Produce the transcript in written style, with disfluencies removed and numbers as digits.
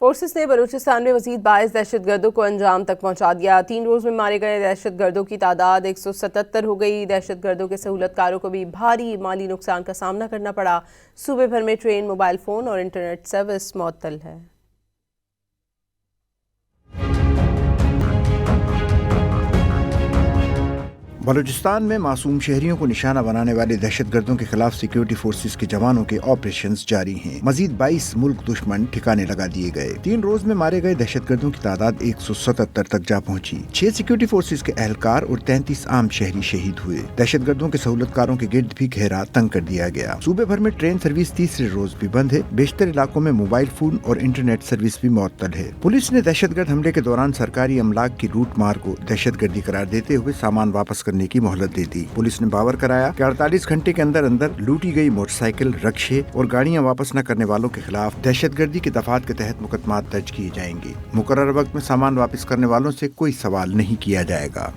Forces نے بلوچستان میں مزید 22 دہشت گردوں کو انجام تک پہنچا دیا۔ 3 روز میں مارے گئے دہشت گردوں کی تعداد 177 ہو گئی۔ دہشت گردوں کے سہولت کاروں کو بھی بھاری مالی نقصان کا سامنا کرنا پڑا۔ صوبے بھر میں ٹرین، موبائل فون اور انٹرنیٹ سروس معطل ہے۔ بلوچستان میں معصوم شہریوں کو نشانہ بنانے والے دہشت گردوں کے خلاف سیکیورٹی فورسز کے جوانوں کے آپریشنز جاری ہیں۔ مزید 22 ملک دشمن ٹھکانے لگا دیے گئے۔ 3 روز میں مارے گئے دہشت گردوں کی تعداد 177 تک جا پہنچی۔ 6 سیکیورٹی فورسز کے اہلکار اور 33 عام شہری شہید ہوئے۔ دہشت گردوں کے سہولت کاروں کے گرد بھی گھیرا تنگ کر دیا گیا۔ صوبے بھر میں ٹرین سروس تیسرے روز بھی بند ہے۔ بیشتر علاقوں میں موبائل فون اور انٹرنیٹ سروس بھی معطل ہے۔ پولیس نے دہشت گرد حملے کے دوران سرکاری املاک کی لوٹ مار کو دہشت گردی قرار دیتے ہوئے سامان واپس کرنے کی مہلت دے دی۔ پولیس نے باور کرایا کہ 48 گھنٹے کے اندر لوٹی گئی موٹر سائیکل، رکشے اور گاڑیاں واپس نہ کرنے والوں کے خلاف دہشت گردی کے دفعات کے تحت مقدمات درج کیے جائیں گے۔ مقررہ وقت میں سامان واپس کرنے والوں سے کوئی سوال نہیں کیا جائے گا۔